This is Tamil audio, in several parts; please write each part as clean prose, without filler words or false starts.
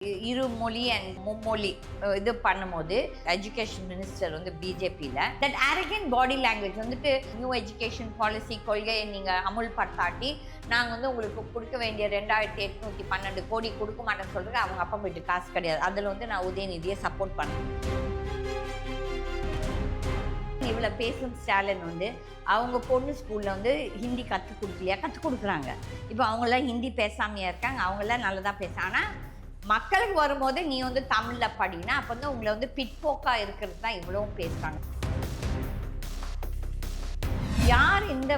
இருமொழி அண்ட் மும்மொழி இது பண்ணும்போது எஜுகேஷன் மினிஸ்டர் வந்து பிஜேபியில் தட் அரகன் பாடி லாங்குவேஜ் வந்துட்டு நியூ எஜுகேஷன் பாலிசி கொள்கையை நீங்கள் அமுல்படுத்தாட்டி நாங்கள் வந்து உங்களுக்கு கொடுக்க வேண்டிய 2812 கோடி கொடுக்க மாட்டேன்னு சொல்கிறது அவங்க அப்பா போயிட்டு காசு கிடையாது. அதில் வந்து நான் உதயநிதியை சப்போர்ட் பண்ணேன். இவ்வளோ பேசும் ஸ்டாலின் வந்து அவங்க பொண்ணு ஸ்கூலில் வந்து ஹிந்தி கற்றுக் கொடுக்கலையா, கற்றுக் கொடுக்குறாங்க. இப்போ அவங்களாம் ஹிந்தி பேசாமையாக இருக்காங்க, அவங்களாம் நல்லதாக பேச. ஆனால் மக்களுக்கு வரும்போது நீ வந்து தமிழில் படினா அப்போ வந்து உங்களை வந்து பிற்போக்காக இருக்கிறது தான் இவ்வளவும் பேசுகிறாங்க. யார் இந்த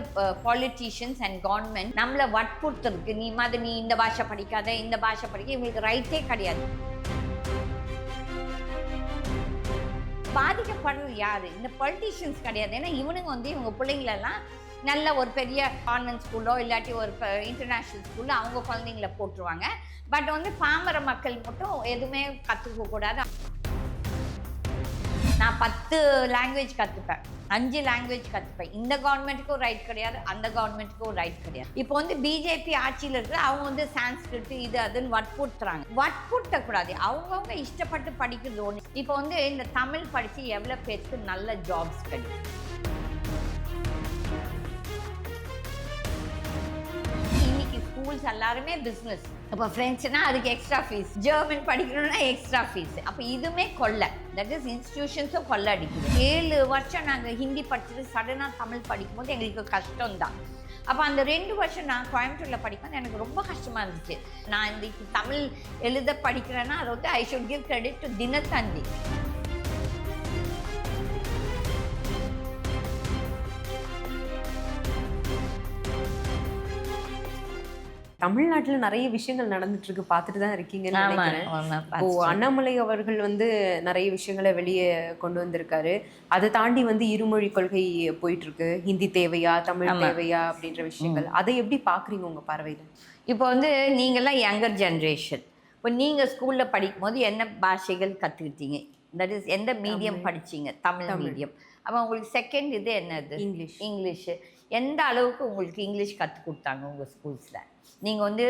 பாலிட்டிஷியன்ஸ் அண்ட் கவர்மெண்ட் நம்மளை வற்புறுத்துறதுக்கு நீ இந்த பாஷை படிக்காத, இந்த பாஷை படிக்க இவங்களுக்கு ரைட்டே கிடையாது. பாதிக்கப்படுறது யாரு? இந்த பொலிட்டீஷியன்ஸ் கிடையாது. ஏன்னா இவனுங்க வந்து இவங்க பிள்ளைங்களெல்லாம் நல்ல ஒரு பெரிய கான்வென்ட் ஸ்கூலோ இல்லாட்டி ஒரு இன்டர்நேஷ்னல் ஸ்கூலில் அவங்க குழந்தைங்கள போட்டுருவாங்க. பட் வந்து பாமர மக்கள் மட்டும் எதுவுமே கற்றுக்க கூடாது. நான் 10 லாங்குவேஜ் கற்றுப்பேன், 5 லாங்குவேஜ் கற்றுப்பேன். இந்த கவர்மெண்ட்டுக்கும் ரைட் கிடையாது, அந்த கவர்மெண்ட்டுக்கும் ரைட் கிடையாது. இப்போ வந்து பிஜேபி ஆட்சியில் இருக்கிற அவங்க வந்து சான்ஸ்கிரிட் இது அதுன்னு வற்புறுத்துறாங்க. வற்புறுத்தக்கூடாது, அவங்கவுங்க இஷ்டப்பட்டு படிக்கிறது ஒன்று. இப்போ வந்து இந்த தமிழ் படித்து எவ்வளோ பேருக்கு நல்ல ஜாப்ஸ் கிடைக்கும். இன்னைக்கு ஸ்கூல்ஸ் எல்லாருமே பிஸ்னஸ். அப்போ ஃப்ரெண்ட்ஸ்னா அதுக்கு எக்ஸ்ட்ரா ஃபீஸ், ஜெர்மன் படிக்கணும்னா எக்ஸ்ட்ரா ஃபீஸ். அப்போ இதுவுமே கொள்ளை, தட் இஸ் இன்ஸ்டிடியூஷன்ஸும் கொள்ளை அடிக்குது. 7 வருஷம் நாங்கள் ஹிந்தி படிச்சுட்டு சடனாக தமிழ் படிக்கும்போது எங்களுக்கு கஷ்டம்தான். அப்போ அந்த 2 வருஷம் நான் கோயம்புத்தூரில் படிக்கும்போது எனக்கு ரொம்ப கஷ்டமாக இருந்துச்சு. நான் இன்றைக்கி தமிழ் எழுத படிக்கிறேன்னா அதை வந்து I should give credit to Dinathanthi. தமிழ்நாட்டில் நிறைய விஷயங்கள் நடந்துட்டு இருக்கு, பார்த்துட்டு தான் இருக்கீங்கன்னு நினைக்கிறேன். இப்போ அண்ணாமலை அவர்கள் வந்து நிறைய விஷயங்களை வெளியே கொண்டு வந்திருக்காரு. அதை தாண்டி வந்து இருமொழி கொள்கை போயிட்டு இருக்கு. ஹிந்தி தேவையா, தமிழ் தேவையா அப்படின்ற விஷயங்கள், அதை எப்படி பாக்குறீங்க உங்க பார்வையில்? இப்போ வந்து நீங்கள்லாம் யங்கர் ஜென்ரேஷன். இப்போ நீங்கள் ஸ்கூலில் படிக்கும் போது என்ன பாஷைகள் கற்றுக்கிட்டீங்க? தட் இஸ் எந்த மீடியம் படிச்சிங்க? தமிழ் மீடியம். அப்போ உங்களுக்கு செகண்ட் இது என்னது? இங்கிலீஷு. எந்த அளவுக்கு உங்களுக்கு இங்கிலீஷ் கற்றுக் கொடுத்தாங்க உங்கள் ஸ்கூல்ஸில்? நீங்கள் வந்து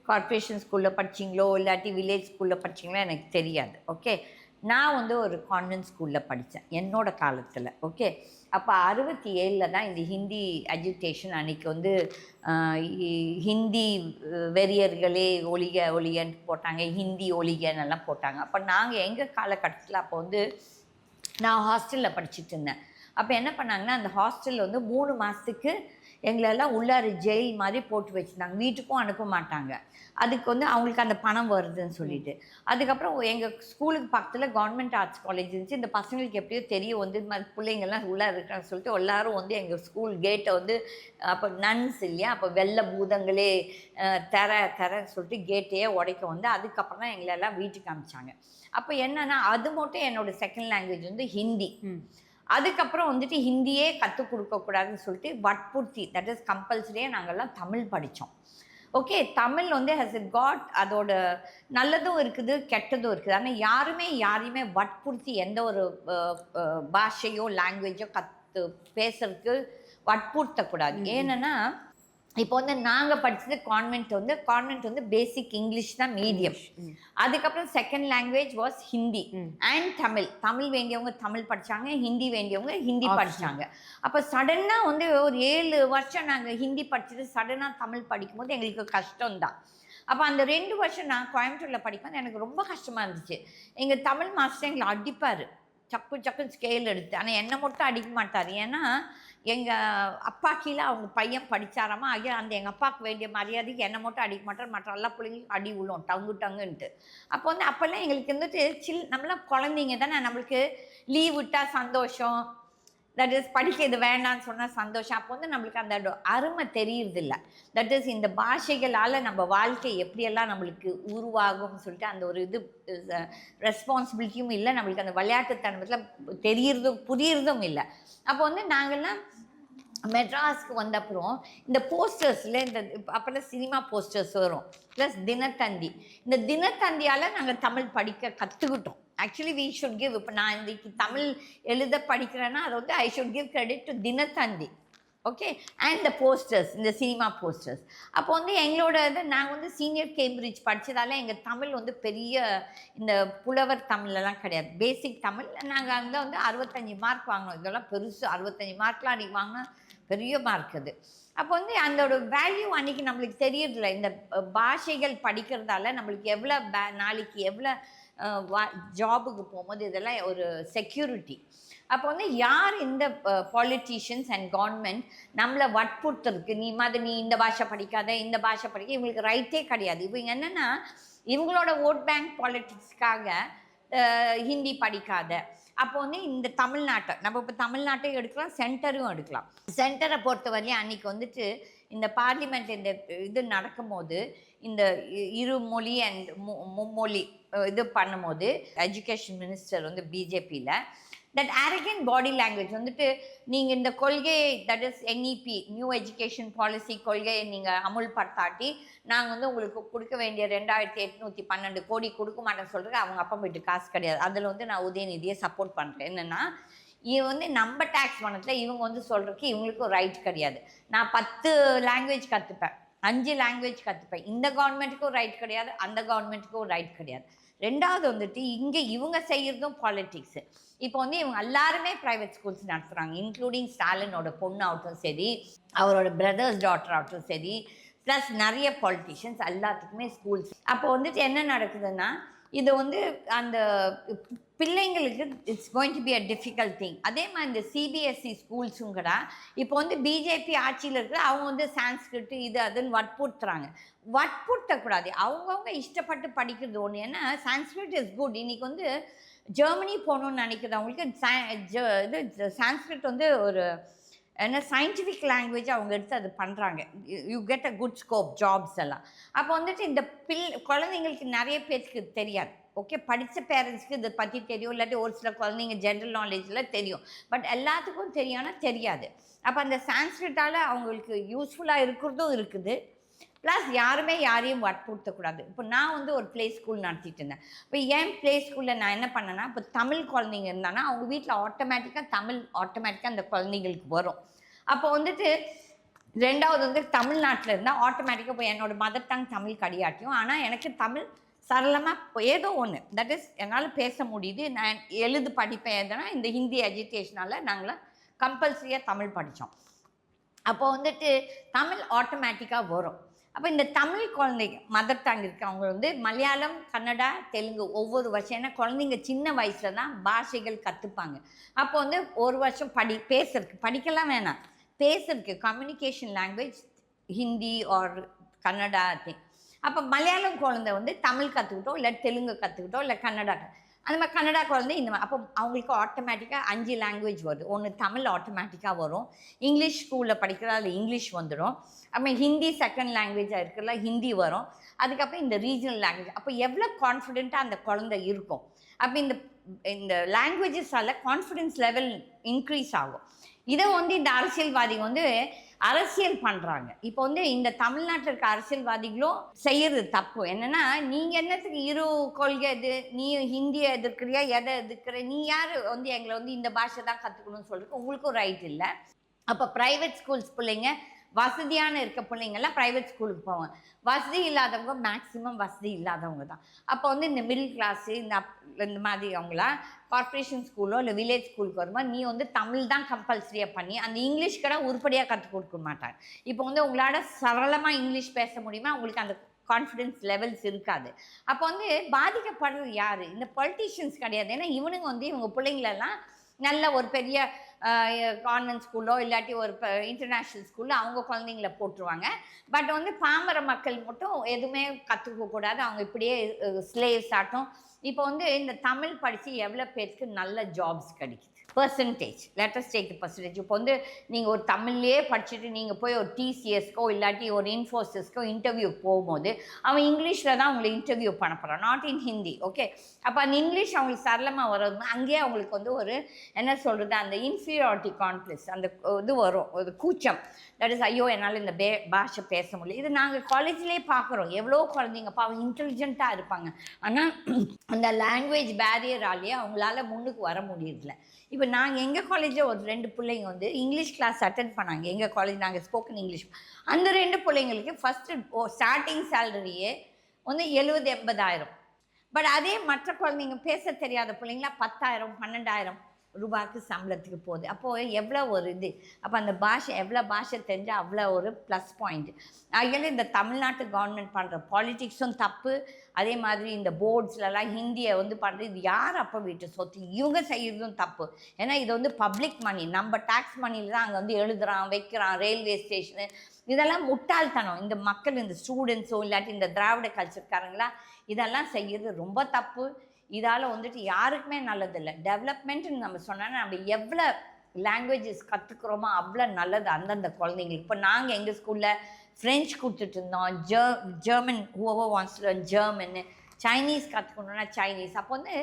கார்ப்பரேஷன் ஸ்கூலில் படிச்சிங்களோ இல்லாட்டி வில்லேஜ் ஸ்கூலில் படிச்சிங்களோ எனக்கு தெரியாது. ஓகே, நான் வந்து ஒரு கான்வென்ட் ஸ்கூலில் படித்தேன் என்னோடய காலத்தில். ஓகே, அப்போ 67 தான் இந்த ஹிந்தி எஜுகேஷன் அன்றைக்கி வந்து ஹிந்தி வெறியர்களே ஒழிகன்னு போட்டாங்க, ஹிந்தி ஒழிகன்னெல்லாம் போட்டாங்க. அப்போ நாங்கள் எங்கள் காலகட்டத்தில் அப்போ வந்து நான் ஹாஸ்டலில் படிச்சுட்டு இருந்தேன். அப்போ என்ன பண்ணாங்கன்னா, அந்த ஹாஸ்டலில் வந்து 3 மாதத்துக்கு எங்களெல்லாம் உள்ளார ஜெயில் மாதிரி போட்டு வச்சுருந்தாங்க. வீட்டுக்கும் அனுப்ப மாட்டாங்க. அதுக்கு வந்து அவங்களுக்கு அந்த பணம் வருதுன்னு சொல்லிட்டு. அதுக்கப்புறம் எங்கள் ஸ்கூலுக்கு பக்கத்தில் கவர்மெண்ட் ஆர்ட்ஸ் காலேஜ் இருந்துச்சு. இந்த பசங்களுக்கு எப்படியோ தெரியும் வந்து இது மாதிரி பிள்ளைங்கள்லாம் உள்ளே இருக்கிறான்னு சொல்லிட்டு எல்லோரும் வந்து எங்கள் ஸ்கூல் கேட்டை வந்து அப்போ நன்ஸ் இல்லையா, அப்போ வெள்ளை பூதங்களே தரன்னு சொல்லிட்டு கேட்டையே உடைக்க வந்து அதுக்கப்புறம் தான் எங்களெல்லாம் வீட்டுக்கு அனுப்பிச்சாங்க. அப்போ என்னென்னா அது மட்டும் என்னோடய செகண்ட் லாங்குவேஜ் வந்து ஹிந்தி. அதுக்கப்புறம் வந்துட்டு ஹிந்தியே கற்றுக் கொடுக்கக்கூடாதுன்னு சொல்லிட்டு வற்புறுத்தி, தட் இஸ் கம்பல்சரியாக நாங்கள்லாம் தமிழ் படித்தோம். ஓகே, தமிழ் வந்து ஹஸ் இட் காட் அதோட நல்லதும் இருக்குது கெட்டதும் இருக்குது. ஆனால் யாரையுமே வற்புறுத்தி எந்த ஒரு பாஷையோ லாங்குவேஜோ பேசுறதுக்கு வற்புறுத்தக்கூடாது. ஏன்னா இப்போ வந்து நாங்கள் படித்தது கான்வென்ட் வந்து பேசிக் இங்கிலீஷ் தான் மீடியம். அதுக்கப்புறம் second language was Hindi and Tamil வேண்டியவங்க தமிழ் படித்தாங்க, ஹிந்தி வேண்டியவங்க ஹிந்தி படித்தாங்க. அப்போ சடனாக வந்து ஒரு 7 வருஷம் நாங்கள் ஹிந்தி படிச்சுட்டு சடனாக தமிழ் படிக்கும்போது எங்களுக்கு கஷ்டம்தான். அப்போ அந்த 2 வருஷம் நான் கோயம்புத்தூரில் படிக்கும்போது எனக்கு ரொம்ப கஷ்டமாக இருந்துச்சு. எங்கள் தமிழ் மாஸ்டர் எங்களை அடிப்பார், சக்குன்னு ஸ்கேல் எடுத்து. ஆனால் என்னை மட்டும் அடிக்க மாட்டார். ஏன்னா எங்கள் அப்பா கீழே அவங்க பையன் படித்தாராமா, அந்த எங்கள் அப்பாவுக்கு வேண்டிய மரியாதைக்கு என்னை மட்டும் அடிக்க மாட்டார், மற்ற எல்லா பிள்ளைங்களுக்கும் அடி விழும் டங்குன்ட்டு. அப்போ வந்து அப்போல்லாம் எங்களுக்கு வந்துட்டு நம்மளாம் குழந்தைங்க தானே, நம்மளுக்கு லீவ் விட்டால் சந்தோஷம், தட் இஸ் படிக்க இது வேண்டான்னு சொன்னால் சந்தோஷம். அப்போ வந்து நம்மளுக்கு அந்த அருமை தெரியுறதில்ல. தட் இஸ் இந்த பாஷைகளால் நம்ம வாழ்க்கை எப்படியெல்லாம் நம்மளுக்கு உருவாகும்னு சொல்லிட்டு அந்த ஒரு இது ரெஸ்பான்சிபிலிட்டியும் இல்லை, நம்மளுக்கு அந்த விளையாட்டுத்தனத்தில் தெரியுறதும் புரியுறதும் இல்லை. அப்போ வந்து நாங்கள்லாம் மெட்ராஸ்க்கு வந்த அப்புறம் இந்த போஸ்டர்ஸில் இந்த அப்போல்லாம் சினிமா போஸ்டர்ஸ் வரும், ப்ளஸ் தினத்தந்தி. இந்த தினத்தந்தியால் நாங்கள் தமிழ் படிக்க கற்றுக்கிட்டோம். ஆக்சுவலி வி ஷுட் கிவ், இப்போ நான் இன்றைக்கி தமிழ் எழுத படிக்கிறேன்னா அதை வந்து I should give credit to Dinathanthi. Okay. And the posters, இந்த சினிமா போஸ்டர்ஸ். அப்போ வந்து எங்களோட இது நாங்கள் வந்து சீனியர் கேம்பிரிட்ஜ் படித்ததால எங்கள் தமிழ் வந்து பெரிய இந்த புலவர் தமிழ்லாம் கிடையாது. பேசிக் தமிழ். நாங்கள் அங்கே வந்து 65 மார்க் வாங்கினோம். இதெல்லாம் பெருசு. 65 மார்க்லாம் அன்றைக்கி வாங்கினா பெரிய மார்க் அது. அப்போ வந்து அதோட வேல்யூ அன்றைக்கி நம்மளுக்கு தெரியறதில்ல. இந்த பாஷைகள் படிக்கிறதால நம்மளுக்கு எவ்வளோ நாளைக்கு எவ்வளோ ஜாபுக்கு போகும்போது இதெல்லாம் ஒரு செக்யூரிட்டி. அப்போ வந்து யார் இந்த பாலிட்டிஷியன்ஸ் அண்ட் கவர்மெண்ட் நம்மளை வற்புறுத்துறதுக்கு நீ இந்த பாஷை படிக்காத, இந்த பாஷை படிக்க இவங்களுக்கு ரைட்டே கிடையாது. இவங்க என்னென்னா இவங்களோட ஓட் பேங்க் பாலிட்டிக்ஸ்க்காக ஹிந்தி படிக்காத. அப்போ வந்து இந்த தமிழ்நாட்டை நம்ம இப்போ தமிழ்நாட்டை எடுக்கலாம், சென்டரும் எடுக்கலாம். சென்டரை பொறுத்த வரையும் அன்றைக்கி வந்துட்டு இந்த பார்லிமெண்ட் இந்த இது நடக்கும்போது இந்த இருமொழி அண்ட் மும்மொழி இது பண்ணும்போது எஜுகேஷன் மினிஸ்டர் வந்து பிஜேபியில் தட் அரகண்ட் பாடி லாங்குவேஜ் வந்துட்டு நீங்கள் இந்த கொள்கையை that is NEP new education policy கொள்கையை நீங்கள் அமுல்படுத்தாட்டி நாங்கள் வந்து உங்களுக்கு கொடுக்க வேண்டிய 2812 கோடி கொடுக்க மாட்டேன்னு சொல்கிறதுக்கு அவங்க அப்பா போயிட்டு காசு கிடையாது. அதில் வந்து நான் உதயநிதியை சப்போர்ட் பண்ணுறேன். என்னென்னா இவன் வந்து நம்ம டேக்ஸ் பண்ணதில் இவங்க வந்து சொல்கிறதுக்கு இவங்களுக்கு ஒரு ரைட் கிடையாது. நான் 10 லாங்குவேஜ் கற்றுப்பேன், 5 லாங்குவேஜ் கற்றுப்பேன். இந்த கவர்மெண்ட்டுக்கும் ரைட் கிடையாது, அந்த கவர்மெண்ட்டுக்கும் ரைட் கிடையாது. ரெண்டாவது வந்துட்டு இங்கே இவங்க செய்கிறதும் பாலிட்டிக்ஸு. இப்போ வந்து இவங்க எல்லாருமே ப்ரைவேட் ஸ்கூல்ஸ் நடத்துகிறாங்க, இன்க்ளூடிங் ஸ்டாலினோட பொண்ணு ஆகட்டும் சரி, அவரோட பிரதர்ஸ் டாட்டர் ஆகட்டும் சரி, ப்ளஸ் நிறைய பாலிட்டிஷியன்ஸ் எல்லாத்துக்குமே ஸ்கூல்ஸ். அப்போ வந்துட்டு என்ன நடக்குதுன்னா இது வந்து அந்த பிள்ளைங்களுக்கு it's going to be a difficult thing. அதே மாதிரி இந்த சிபிஎஸ்சி ஸ்கூல்ஸும் கூட இப்போ வந்து பிஜேபி ஆட்சியில் இருக்கிற அவங்க வந்து சான்ஸ்கிரிட் இது அதுன்னு வற்புறுத்துறாங்க. வற்புறுத்தக்கூடாது, அவங்கவுங்க இஷ்டப்பட்டு படிக்கிறது ஒன்று. ஏன்னா சான்ஸ்கிரிட் இஸ் குட். இன்றைக்கி வந்து ஜெர்மனி போகணுன்னு நினைக்கிறது அவங்களுக்கு இது சான்ஸ்கிரிட் வந்து ஒரு என்ன சயின்டிஃபிக் லாங்குவேஜ் அவங்க எடுத்து அது பண்ணுறாங்க. You get a good scope jobs எல்லாம். அப்போ வந்துட்டு இந்த குழந்தைங்களுக்கு நிறைய பேருக்கு தெரியாது. ஓகே, படித்த பேரண்ட்ஸ்க்கு இதை பற்றி தெரியும், இல்லாட்டி ஒரு சில குழந்தைங்க ஜென்ரல் நாலேஜில் தெரியும், பட் எல்லாத்துக்கும் தெரியும்னா தெரியாது. அப்போ அந்த சான்ஸ்கிரிட்டால் அவங்களுக்கு யூஸ்ஃபுல்லாக இருக்கிறதும் இருக்குது, ப்ளஸ் யாருமே யாரையும் வற்புறுத்தக்கூடாது. இப்போ நான் வந்து ஒரு ப்ளே ஸ்கூல் நடத்திட்டு இருந்தேன். இப்போ என் ப்ளே ஸ்கூலில் நான் என்ன பண்ணேன்னா, இப்போ தமிழ் குழந்தைங்க இருந்தாங்கன்னா அவங்க வீட்டில் ஆட்டோமேட்டிக்காக அந்த குழந்தைங்களுக்கு வரும். அப்போ வந்துட்டு ரெண்டாவது வந்து தமிழ்நாட்டில் இருந்தால் ஆட்டோமேட்டிக்காக இப்போ என்னோடய மதர் டங் தமிழ் கிடையாட்டியும், ஆனால் எனக்கு தமிழ் சரளமாக ஏதோ ஒன்று தட் இஸ் என்னால் பேச முடியுது, நான் எழுது படிப்பேன். எதுனா இந்த ஹிந்தி எஜுகேஷனால் நாங்களாம் கம்பல்சரியாக தமிழ் படித்தோம். அப்போ வந்துட்டு தமிழ் ஆட்டோமேட்டிக்காக வரும். அப்போ இந்த தமிழ் குழந்தைங்க மதர் டங் இருக்குது, அவங்க வந்து மலையாளம், கன்னடா, தெலுங்கு ஒவ்வொரு வருஷம், ஏன்னா குழந்தைங்க சின்ன வயசில் தான் பாஷைகள் கற்றுப்பாங்க. அப்போ வந்து ஒரு வருஷம் பேசுறதுக்கு படிக்கலாம் வேணாம், பேசுறதுக்கு communication language Hindi or Kannada thing. அப்போ மலையாளம் குழந்தை வந்து தமிழ் கற்றுக்கிட்டோம், இல்லை தெலுங்கு கற்றுக்கிட்டோம், இல்லை கன்னடா, அந்த மாதிரி கன்னடா குழந்தை இந்த மாதிரி. அப்போ அவங்களுக்கு ஆட்டோமேட்டிக்காக 5 லாங்குவேஜ் வருது. ஒன்று தமிழ் ஆட்டோமேட்டிக்காக வரும், இங்கிலீஷ் ஸ்கூலில் படிக்கிறதா அதில் இங்கிலீஷ் வந்துடும், அப்புறம் ஹிந்தி செகண்ட் லாங்குவேஜாக இருக்குல்ல ஹிந்தி வரும், அதுக்கப்புறம் இந்த ரீஜனல் லாங்குவேஜ். அப்போ எவ்வளோ கான்ஃபிடென்ட்டாக அந்த குழந்தை இருக்கும். அப்போ இந்த லாங்குவேஜஸால் கான்ஃபிடென்ஸ் லெவல் இன்க்ரீஸ் ஆகும். இதை வந்து இந்த அரசியல்வாதிகள் வந்து அரசியல் பண்ணுறாங்க. இப்போ வந்து இந்த தமிழ்நாட்டில் இருக்க அரசியல்வாதிகளும் செய்கிறது தப்பு. என்னென்னா நீங்கள் என்னத்துக்கு இரு கொள்கை இது, நீ ஹிந்தியை எதிர்க்கிறியா, எதை எதிர்க்கிற, நீ யார் வந்து எங்களை வந்து இந்த பாஷை தான் கற்றுக்கணும்னு சொல்லிட்டு உங்களுக்கும் ரைட் இல்லை. அப்போ ப்ரைவேட் ஸ்கூல்ஸ் பிள்ளைங்க வசதியான இருக்க பிள்ளைங்கள்லாம் ப்ரைவேட் ஸ்கூலுக்கு போவாங்க, வசதி இல்லாதவங்க மேக்ஸிமம் வசதி இல்லாதவங்க தான். அப்போ வந்து இந்த மிடில் கிளாஸு இந்த மாதிரி அவங்களாம் கார்ப்பரேஷன் ஸ்கூலோ இல்லை வில்லேஜ் ஸ்கூலுக்கு வரும்போது நீ வந்து தமிழ் தான் கம்பல்சரியாக பண்ணி அந்த இங்கிலீஷ் கூட உருப்படியாக கற்றுக் கொடுக்க மாட்டாங்க. இப்போ வந்து உங்களால் சரளமாக இங்கிலீஷ் பேச முடியுமா, உங்களுக்கு அந்த கான்ஃபிடென்ஸ் லெவல்ஸ் இருக்காது. அப்போ வந்து பாதிக்கப்படுறது யார்? இந்த பொலிட்டீஷியன்ஸ் கிடையாது. ஏன்னா இவனுங்க வந்து இவங்க பிள்ளைங்களெல்லாம் நல்ல ஒரு பெரிய கான்வென்ட் ஸ்கூலோ இல்லாட்டி ஒரு இன்டர்நேஷ்னல் ஸ்கூலில் அவங்க குழந்தைங்கள போட்டுருவாங்க. பட் வந்து பாமர மக்கள் மட்டும் எதுவுமே கற்றுக்கக்கூடாது, அவங்க இப்படியே ஸ்லேவ்ஸ் ஆட்டும். இப்போ வந்து இந்த தமிழ் படித்து எவ்வளோ பேருக்கு நல்ல ஜாப்ஸ் கிடைக்குது, பர்சன்டேஜ், லெட்டஸ்ட் டேக் பர்சன்டேஜ். இப்போ வந்து நீங்கள் ஒரு தமிழ்லேயே படிச்சுட்டு நீங்கள் போய் ஒரு டிசிஎஸ்க்கோ இல்லாட்டி ஒரு இன்ஃபோசிஸ்க்கோ இன்டர்வியூ போகும்போது அவன் இங்கிலீஷில் தான் அவங்களை இன்டர்வியூ பண்ண போகிறான், நாட் இன் ஹிந்தி. ஓகே, அப்போ அந்த இங்கிலீஷ் அவங்களுக்கு சரளமாக வர்றது அங்கேயே அவங்களுக்கு வந்து ஒரு என்ன சொல்கிறது அந்த இன்ஃபீரியாரிட்டி காம்ப்ளெக்ஸ், அந்த இது வரும், ஒரு கூச்சம். தட் இஸ் ஐயோ என்னால் இந்த பாஷை பேச முடியல. இது நாங்கள் காலேஜ்லேயே பார்க்குறோம். எவ்வளோ குழந்தைங்க பாவம் இன்டெலிஜென்ட்டாக இருப்பாங்க, ஆனால் அந்த லாங்குவேஜ் பேரியராலேயே அவங்களால முன்னுக்கு வர முடியல. இப்போ நாங்கள் எங்கள் காலேஜில் ஒரு 2 பிள்ளைங்க வந்து இங்கிலீஷ் கிளாஸ் அட்டென்ட் பண்ணாங்க. எங்கள் காலேஜ் நாங்கள் ஸ்போக்கன் இங்கிலீஷ். அந்த 2 பிள்ளைங்களுக்கு ஃபஸ்ட்டு ஸ்டார்டிங் சேலரியே வந்து 70,000-80,000. பட் அதே மற்ற குழந்தைங்க பேச தெரியாத பிள்ளைங்களா 10,000 12,000 ரூபாய்க்கு சம்பளத்துக்கு போகுது. அப்போது எவ்வளோ ஒரு இது. அப்போ அந்த பாஷை எவ்வளோ பாஷை தெரிஞ்சால் அவ்வளோ ஒரு ப்ளஸ் பாயிண்ட். அதில் இந்த தமிழ்நாட்டு கவர்மெண்ட் பண்ணுற பாலிட்டிக்ஸும் தப்பு. அதே மாதிரி இந்த போர்ட்ஸ்லலாம் ஹிந்தியை வந்து பண்ணுறது, இது யார் அப்போ வீட்டு சொத்து, இவங்க செய்கிறதும் தப்பு. ஏன்னா இது வந்து பப்ளிக் மணி, நம்ம டேக்ஸ் மணியில் தான் அங்கே வந்து எழுதுகிறான் வைக்கிறான். ரயில்வே ஸ்டேஷனு இதெல்லாம் முட்டாள்தனம். இந்த மக்கள், இந்த ஸ்டூடெண்ட்ஸோ இல்லாட்டி இந்த திராவிட கல்ச்சர்காரங்களா இதெல்லாம் செய்கிறது ரொம்ப தப்பு. இதால் வந்துட்டு யாருக்குமே நல்லதில்லை. டெவலப்மெண்ட்டுன்னு நம்ம சொன்னால் நம்ம எவ்வளோ லாங்குவேஜஸ் கற்றுக்குறோமோ அவ்வளோ நல்லது அந்தந்த குழந்தைங்களுக்கு. இப்போ நாங்கள் எங்கள் ஸ்கூலில் ஃப்ரெஞ்ச் கொடுத்துட்டு இருந்தோம், German whoever wants to learn ஜெர்மன்னு, சைனீஸ் கற்றுக்கணுன்னா சைனீஸ். அப்போ வந்து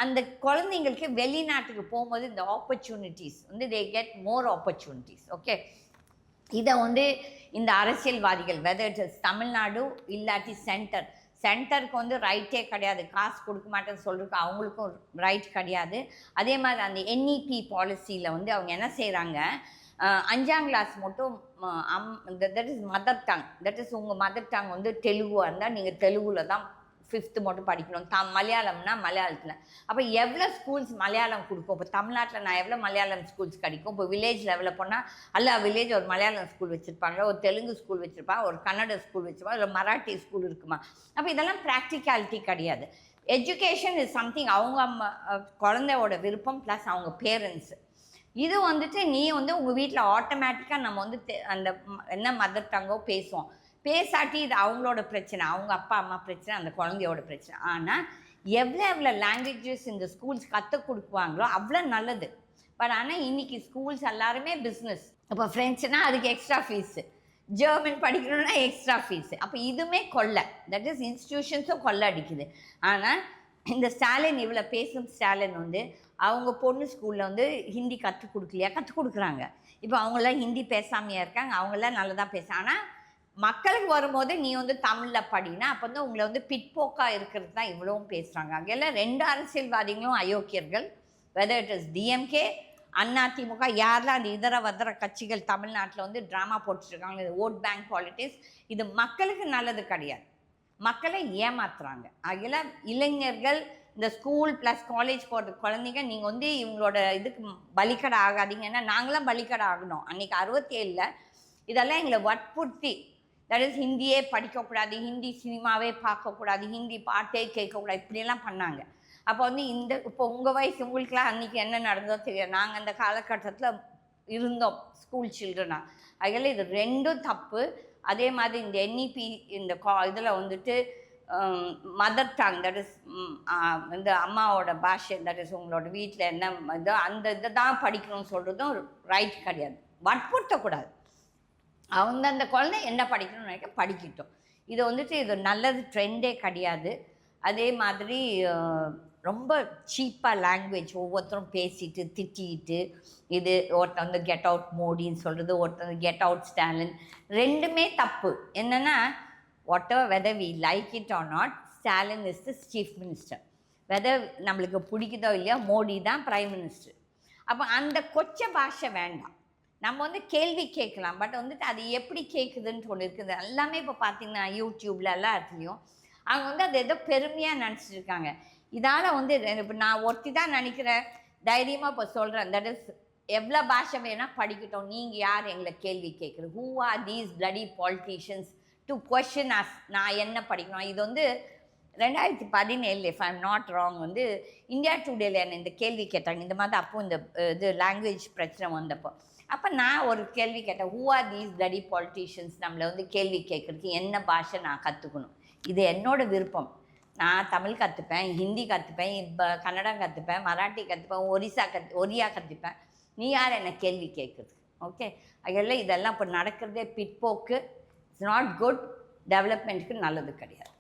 அந்த குழந்தைங்களுக்கு வெளிநாட்டுக்கு போகும்போது இந்த ஆப்பர்ச்சுனிட்டிஸ் வந்து they get more opportunities. Okay, இதை வந்து இந்த அரசியல்வாதிகள் வெதர் இட் இஸ் தமிழ்நாடு இல்லாட்டி சென்டருக்கு வந்து ரைட்டே கிடையாது. காசு கொடுக்க மாட்டேன்னு சொல்கிறதுக்கு அவங்களுக்கும் ரைட் கிடையாது. அதே மாதிரி அந்த NEP பாலிசியில் வந்து அவங்க என்ன செய்கிறாங்க, 5ஆம் கிளாஸ் மட்டும் that is mother tongue, that is உங்கள் மதர் டங் வந்து தெலுங்குவாக இருந்தால் நீங்கள் தெலுங்குல தான் 5th மட்டும் படிக்கணும். மலையாளம்னா மலையாளத்தில். அப்போ எவ்வளோ ஸ்கூல்ஸ் மலையாளம் கொடுக்கும். இப்போ தமிழ்நாட்டில் நான் எவ்வளோ மலையாளம் ஸ்கூல்ஸ் கிடைக்கும். இப்போ வில்லேஜ் லெவலில் போனால் எல்லா வில்லேஜ் ஒரு மலையாளம் ஸ்கூல் வச்சுருப்பாங்க, ஒரு தெலுங்கு ஸ்கூல் வச்சுருப்பாங்க, ஒரு கன்னட ஸ்கூல் வச்சுருப்பாங்க, ஒரு மராட்டி ஸ்கூல் இருக்குமா. அப்போ இதெல்லாம் ப்ராக்டிகாலிட்டி கிடையாது. எஜுகேஷன் இஸ் சம்திங் அவங்க குழந்தையோட விருப்பம் ப்ளஸ் அவங்க பேரண்ட்ஸு. இது வந்துட்டு நீ வந்து உங்கள் வீட்டில் ஆட்டோமேட்டிக்காக நம்ம வந்து அந்த என்ன மதர் டங்கோ பேசுவோம். பேசாட்டி இது அவங்களோட பிரச்சனை, அவங்க அப்பா அம்மா பிரச்சனை, அந்த குழந்தையோட பிரச்சனை. ஆனால் எவ்வளோ லாங்குவேஜஸ் இந்த ஸ்கூல்ஸ் கற்றுக் கொடுக்குவாங்களோ அவ்வளோ நல்லது. பட் ஆனால் இன்றைக்கி ஸ்கூல்ஸ் எல்லாருமே பிஸ்னஸ். இப்போ ஃப்ரெண்ட்ஸ்னா அதுக்கு எக்ஸ்ட்ரா ஃபீஸு, ஜெர்மன் படிக்கணும்னா எக்ஸ்ட்ரா ஃபீஸு. அப்போ இதுவுமே கொள்ளை, தட் இஸ் இன்ஸ்டிடியூஷன்ஸும் கொள்ளை அடிக்குது. ஆனால் இந்த ஸ்டாலின், இவ்வளோ பேசும் ஸ்டாலின் வந்து அவங்க பொண்ணு ஸ்கூலில் வந்து ஹிந்தி கற்றுக் கொடுக்கலையா, கற்றுக் கொடுக்குறாங்க. இப்போ அவங்களாம் ஹிந்தி பேசாமையாக இருக்காங்க, அவங்களாம் நல்லதாக பேச. ஆனால் மக்களுக்கு வரும்போது நீ வந்து தமிழில் படினா அப்போ வந்து உங்களை வந்து பிற்போக்காக இருக்கிறது தான் இவ்வளவும் பேசுகிறாங்க. அங்கெல்லாம் 2 அரசியல்வாதிகளும் அயோக்கியர்கள். வெதர் இட் இஸ் DMK, அதிமுக, யாரெல்லாம் அந்த இதர வதர கட்சிகள் தமிழ்நாட்டில் வந்து ட்ராமா போட்டுருக்காங்க. இது ஓட் பேங்க் பாலிட்டிக்ஸ். இது மக்களுக்கு நல்லது கிடையாது, மக்களை ஏமாத்துறாங்க. அதில் இளைஞர்கள் இந்த ஸ்கூல் ப்ளஸ் காலேஜ் போகிற குழந்தைங்க நீங்கள் வந்து இவங்களோட இதுக்கு பலிக்கடை ஆகாதீங்கன்னா நாங்களாம் பலிக்கடை ஆகணும். அன்றைக்கி 67 இதெல்லாம் எங்களை வற்புறுத்தி, தட் இஸ் ஹிந்தியே படிக்கக்கூடாது, ஹிந்தி சினிமாவே பார்க்கக்கூடாது, ஹிந்தி பாட்டே கேட்கக்கூடாது, இப்படியெல்லாம் பண்ணாங்க. அப்போ வந்து இப்போ உங்கள் வயசு உங்களுக்குலாம் அன்றைக்கி என்ன நடந்தோ தெரியும். நாங்கள் அந்த காலகட்டத்தில் இருந்தோம் ஸ்கூல் சில்ட்ரனா. அதில் இது 2ம் தப்பு. அதே மாதிரி இந்த NEP இந்த இதில் வந்துட்டு மதர் டங், தட் இஸ் இந்த அம்மாவோட பாஷை, தட் இஸ் உங்களோட வீட்டில் என்ன இதோ அந்த இதை தான் படிக்கணும்னு சொல்கிறதும் ரைட் கிடையாது. வற்புறுத்தக்கூடாது. அவங்க அந்த குழந்தை என்ன படிக்கணும்னு நினைக்க படிக்கட்டும். இது வந்துட்டு இது நல்லது ட்ரெண்டே கிடையாது. அதே மாதிரி ரொம்ப சீப்பாக லாங்குவேஜ் ஒவ்வொருத்தரும் பேசிட்டு திட்டிக்கிட்டு, இது ஒருத்தர் வந்து கெட் அவுட் மோடின்னு சொல்கிறது, ஒருத்தர் வந்து கெட் அவுட் ஸ்டாலின், 2மே தப்பு. என்னென்னா whatever whether we like it or not, Stalin is the chief minister. whether நம்மளுக்கு பிடிக்குதோ இல்லையோ மோடி தான் பிரைம் மினிஸ்டர். அப்போ அந்த கொச்ச பாஷை வேண்டாம். நம்ம வந்து கேள்வி கேட்கலாம், பட் வந்துட்டு அது எப்படி கேட்குதுன்னு ஒன்று இருக்குது. எல்லாமே இப்போ பார்த்தீங்கன்னா யூடியூப்பில் எல்லா இடத்துலையும் அவங்க வந்து அது ஏதோ பெருமையாக நினச்சிட்டு இருக்காங்க. இதால் வந்து இப்போ நான் ஒருத்தி தான் நினைக்கிறேன், தைரியமாக இப்போ சொல்கிறேன், தட் இஸ் எவ்வளோ பாஷை வேணால் படிக்கட்டும், நீங்கள் யார் எங்களை கேள்வி கேட்குறது? Who are these bloody politicians to question us நான் என்ன படிக்கணும்? இது வந்து 2017 if I'm not wrong வந்து இந்தியா டுடேல என்ன இந்த கேள்வி கேட்டாங்க. இந்த மாதிரி அப்போ இந்த இது லாங்குவேஜ் பிரச்சனை வந்தப்போ அப்போ நான் ஒரு கேள்வி கேட்டேன், who are these bloody politicians நம்மளை வந்து கேள்வி கேட்குறதுக்கு என்ன பாஷை நான் கற்றுக்கணும்? இது என்னோடய விருப்பம். நான் தமிழ் கற்றுப்பேன், ஹிந்தி கற்றுப்பேன், இப்போ கன்னடம் கற்றுப்பேன், மராட்டி கற்றுப்பேன், ஒரியா கற்றுப்பேன். நீ யார் என்ன கேள்வி கேட்குறது? ஓகே, அதெல்லாம் இதெல்லாம் இப்போ நடக்கிறதே பிற்போக்கு. It's not good. டெவலப்மெண்ட்டுக்கு நல்லது கிடையாது.